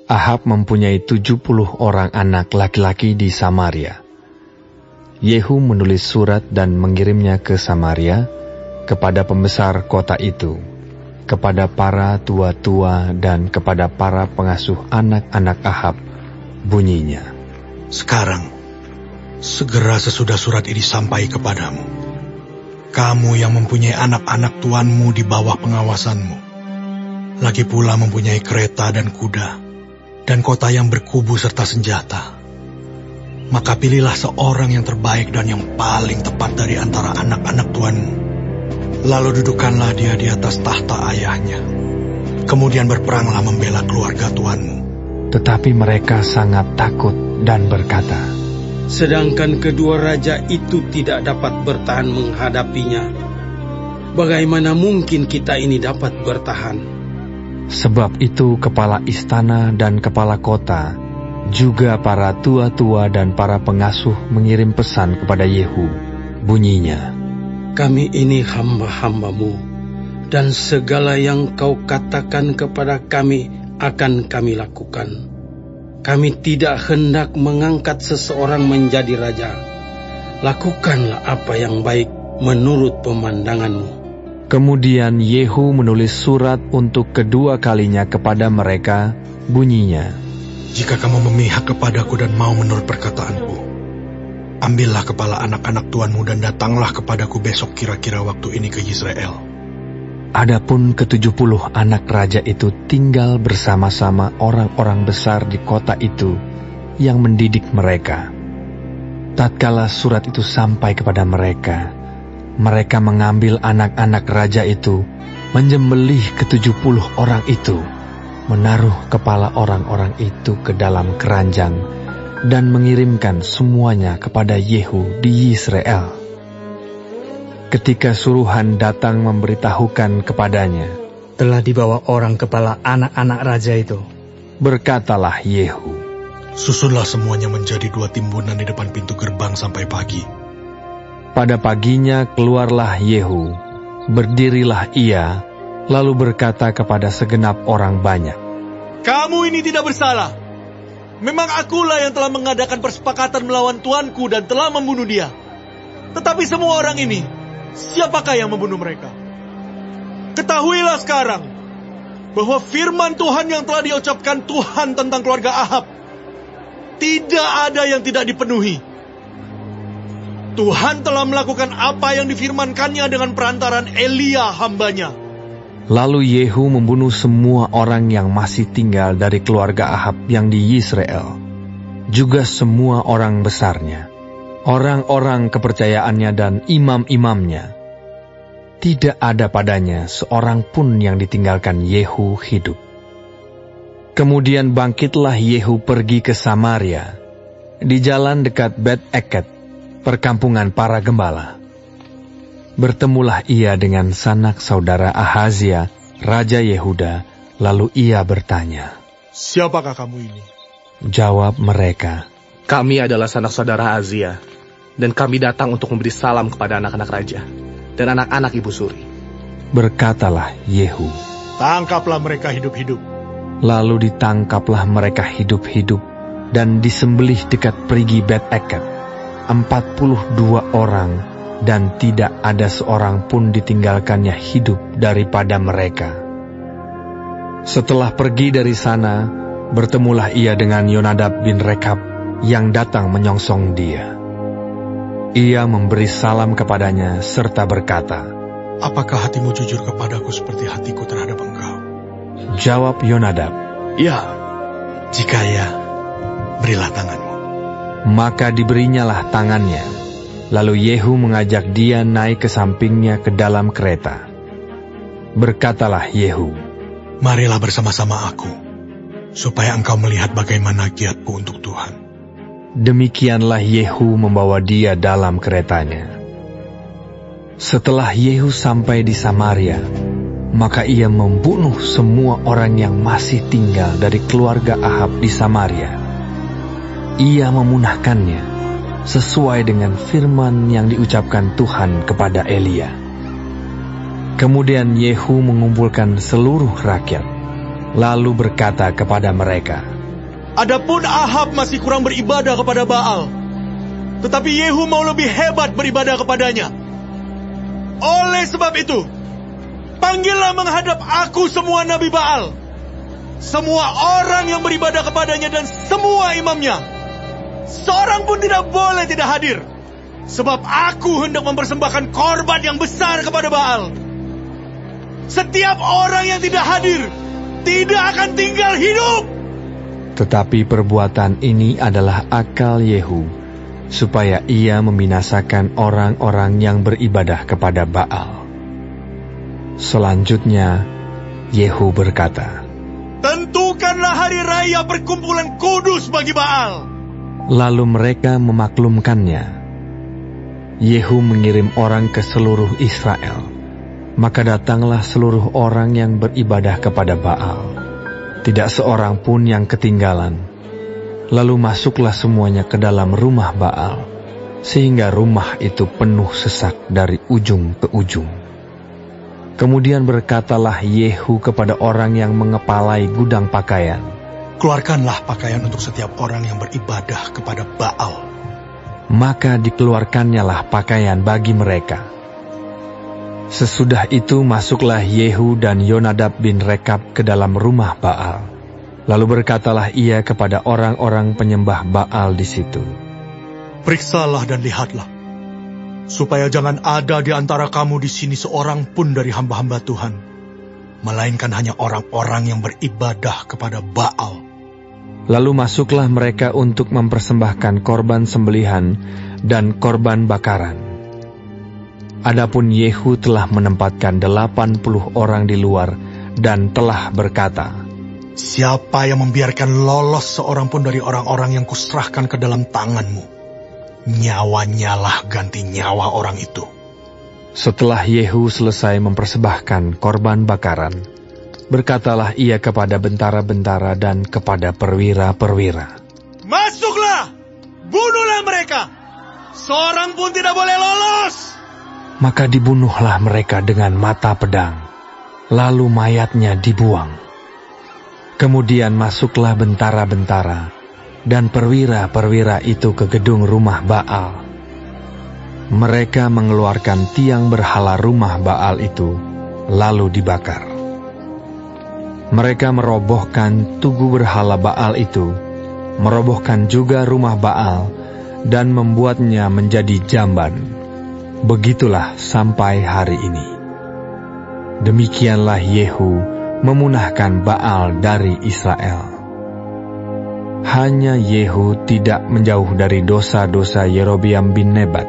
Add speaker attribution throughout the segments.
Speaker 1: Ahab mempunyai 70 orang anak laki-laki di Samaria. Yehu menulis surat dan mengirimnya ke Samaria, kepada pembesar kota itu, kepada para tua-tua dan kepada para pengasuh anak-anak Ahab. Bunyinya,
Speaker 2: sekarang, segera sesudah surat ini sampai kepadamu, kamu yang mempunyai anak-anak tuanmu di bawah pengawasanmu, lagi pula mempunyai kereta dan kuda, dan kota yang berkubu serta senjata, maka pilihlah seorang yang terbaik dan yang paling tepat dari antara anak-anak tuanmu. Lalu dudukkanlah dia di atas tahta ayahnya. Kemudian berperanglah membela keluarga tuanmu.
Speaker 1: Tetapi mereka sangat takut dan berkata,
Speaker 3: sedangkan kedua raja itu tidak dapat bertahan menghadapinya, bagaimana mungkin kita ini dapat bertahan?
Speaker 1: Sebab itu kepala istana dan kepala kota, juga para tua-tua dan para pengasuh mengirim pesan kepada Yehu. Bunyinya,
Speaker 3: kami ini hamba-hambamu, dan segala yang kau katakan kepada kami akan kami lakukan. Kami tidak hendak mengangkat seseorang menjadi raja. Lakukanlah apa yang baik menurut pemandanganmu.
Speaker 1: Kemudian Yehu menulis surat untuk kedua kalinya kepada mereka. Bunyinya,
Speaker 2: jika kamu memihak kepadaku dan mau menurut perkataanku, ambillah kepala anak-anak tuanmu dan datanglah kepadaku besok kira-kira waktu ini ke Yisrael.
Speaker 1: Adapun ke-70 anak raja itu tinggal bersama-sama orang-orang besar di kota itu yang mendidik mereka. Tatkala surat itu sampai kepada mereka, mereka mengambil anak-anak raja itu, menyembelih ke-70 orang itu, menaruh kepala orang-orang itu ke dalam keranjang, dan mengirimkan semuanya kepada Yehu di Yisrael. Ketika suruhan datang memberitahukan kepadanya,
Speaker 4: telah dibawa orang kepala anak-anak raja itu.
Speaker 1: Berkatalah Yehu,
Speaker 2: susunlah semuanya menjadi 2 timbunan di depan pintu gerbang sampai pagi.
Speaker 1: Pada paginya keluarlah Yehu, berdirilah ia, lalu berkata kepada segenap orang banyak,
Speaker 5: kamu ini tidak bersalah. Memang akulah yang telah mengadakan persepakatan melawan tuanku dan telah membunuh dia. Tetapi semua orang ini, siapakah yang membunuh mereka? Ketahuilah sekarang, bahwa firman Tuhan yang telah diucapkan Tuhan tentang keluarga Ahab, tidak ada yang tidak dipenuhi. Tuhan telah melakukan apa yang difirmankannya dengan perantaran Elia hambanya.
Speaker 1: Lalu Yehu membunuh semua orang yang masih tinggal dari keluarga Ahab yang di Yisrael, juga semua orang besarnya, orang-orang kepercayaannya dan imam-imamnya. Tidak ada padanya seorang pun yang ditinggalkan Yehu hidup. Kemudian bangkitlah Yehu pergi ke Samaria, di jalan dekat Bet-Eket, perkampungan para gembala. Bertemulah ia dengan sanak saudara Ahazia, Raja Yehuda, lalu ia bertanya,
Speaker 5: siapakah kamu ini?
Speaker 1: Jawab mereka,
Speaker 6: kami adalah sanak saudara Ahazia, dan kami datang untuk memberi salam kepada anak-anak raja, dan anak-anak ibu suri.
Speaker 1: Berkatalah Yehu,
Speaker 5: tangkaplah mereka hidup-hidup.
Speaker 1: Lalu ditangkaplah mereka hidup-hidup, dan disembelih dekat perigi Bet-Eket, 42 orang, dan tidak ada seorang pun ditinggalkannya hidup daripada mereka. Setelah pergi dari sana, bertemulah ia dengan Yonadab bin Rekab yang datang menyongsong dia. Ia memberi salam kepadanya serta berkata,
Speaker 2: apakah hatimu jujur kepadaku seperti hatiku terhadap engkau?
Speaker 1: Jawab Yonadab,
Speaker 2: ya. Jika ya, berilah tanganmu.
Speaker 1: Maka diberinyalah tangannya. Lalu Yehu mengajak dia naik ke sampingnya ke dalam kereta. Berkatalah Yehu,
Speaker 2: marilah bersama-sama aku, supaya engkau melihat bagaimana giatku untuk Tuhan.
Speaker 1: Demikianlah Yehu membawa dia dalam keretanya. Setelah Yehu sampai di Samaria, maka ia membunuh semua orang yang masih tinggal dari keluarga Ahab di Samaria. Ia memunahkannya sesuai dengan firman yang diucapkan Tuhan kepada Elia. Kemudian Yehu mengumpulkan seluruh rakyat, lalu berkata kepada mereka,
Speaker 5: Adapun Ahab masih kurang beribadah kepada Baal, tetapi Yehu mau lebih hebat beribadah kepadanya. Oleh sebab itu, panggillah menghadap aku semua nabi Baal, semua orang yang beribadah kepadanya dan semua imamnya. Seorang pun tidak boleh tidak hadir, sebab aku hendak mempersembahkan korban yang besar kepada Baal. Setiap orang yang tidak hadir tidak akan tinggal hidup.
Speaker 1: Tetapi perbuatan ini adalah akal Yehu, supaya ia membinasakan orang-orang yang beribadah kepada Baal. Selanjutnya, Yehu berkata,
Speaker 5: tentukanlah hari raya perkumpulan kudus bagi Baal.
Speaker 1: Lalu mereka memaklumkannya. Yehu mengirim orang ke seluruh Israel. Maka datanglah seluruh orang yang beribadah kepada Baal. Tidak seorang pun yang ketinggalan. Lalu masuklah semuanya ke dalam rumah Baal, sehingga rumah itu penuh sesak dari ujung ke ujung. Kemudian berkatalah Yehu kepada orang yang mengepalai gudang pakaian,
Speaker 2: keluarkanlah pakaian untuk setiap orang yang beribadah kepada Baal.
Speaker 1: Maka dikeluarkannyalah pakaian bagi mereka. Sesudah itu masuklah Yehu dan Yonadab bin Rekab ke dalam rumah Baal. Lalu berkatalah ia kepada orang-orang penyembah Baal di situ,
Speaker 2: periksalah dan lihatlah, supaya jangan ada di antara kamu di sini seorang pun dari hamba-hamba Tuhan, melainkan hanya orang-orang yang beribadah kepada Baal.
Speaker 1: Lalu masuklah mereka untuk mempersembahkan korban sembelihan dan korban bakaran. Adapun Yehu telah menempatkan 80 orang di luar dan telah berkata,
Speaker 2: siapa yang membiarkan lolos seorang pun dari orang-orang yang kuserahkan ke dalam tanganmu, nyawanya lah ganti nyawa orang itu.
Speaker 1: Setelah Yehu selesai mempersembahkan korban bakaran, berkatalah ia kepada bentara-bentara dan kepada perwira-perwira,
Speaker 5: masuklah, bunuhlah mereka, seorang pun tidak boleh lolos.
Speaker 1: Maka dibunuhlah mereka dengan mata pedang, lalu mayatnya dibuang. Kemudian masuklah bentara-bentara dan perwira-perwira itu ke gedung rumah Baal. Mereka mengeluarkan tiang berhala rumah Baal itu, lalu dibakar. Mereka merobohkan tugu berhala Baal itu, merobohkan juga rumah Baal, dan membuatnya menjadi jamban. Begitulah sampai hari ini. Demikianlah Yehu memunahkan Baal dari Israel. Hanya Yehu tidak menjauh dari dosa-dosa Yerobeam bin Nebat,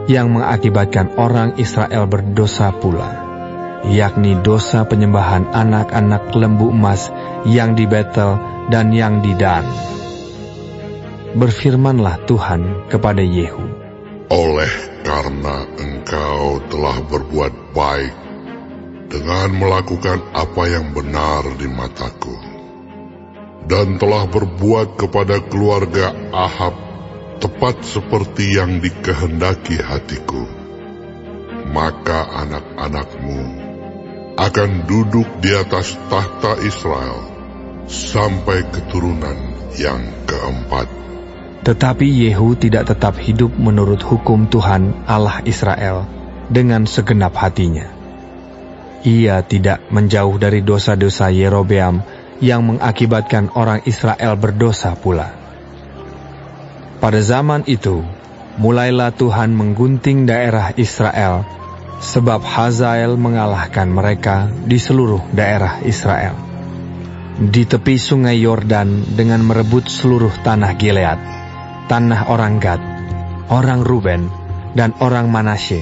Speaker 1: yang mengakibatkan orang Israel berdosa pula, yakni dosa penyembahan anak-anak lembu emas yang di Betel dan yang di Dan. Berfirmanlah Tuhan kepada Yehu,
Speaker 7: oleh karena engkau telah berbuat baik dengan melakukan apa yang benar di mataku, dan telah berbuat kepada keluarga Ahab tepat seperti yang dikehendaki hatiku, maka anak-anakmu akan duduk di atas tahta Israel sampai keturunan yang keempat.
Speaker 1: Tetapi Yehu tidak tetap hidup menurut hukum Tuhan Allah Israel dengan segenap hatinya. Ia tidak menjauh dari dosa-dosa Yerobeam yang mengakibatkan orang Israel berdosa pula. Pada zaman itu, mulailah Tuhan menggunting daerah Israel, sebab Hazael mengalahkan mereka di seluruh daerah Israel. Di tepi sungai Yordan dengan merebut seluruh tanah Gilead, tanah orang Gad, orang Ruben, dan orang Manasye,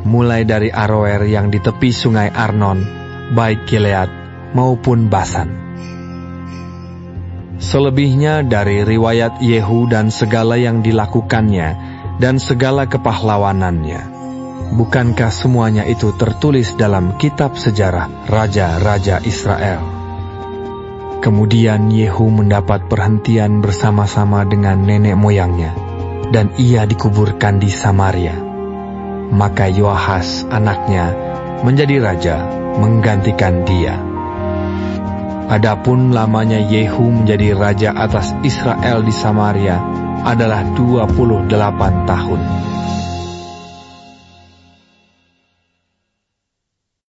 Speaker 1: mulai dari Aroer yang di tepi sungai Arnon, baik Gilead maupun Basan. Selebihnya dari riwayat Yehu dan segala yang dilakukannya dan segala kepahlawanannya, bukankah semuanya itu tertulis dalam kitab sejarah raja-raja Israel? Kemudian Yehu mendapat perhentian bersama-sama dengan nenek moyangnya, dan ia dikuburkan di Samaria. Maka Yoahas anaknya menjadi raja menggantikan dia. Adapun lamanya Yehu menjadi raja atas Israel di Samaria adalah 28 tahun.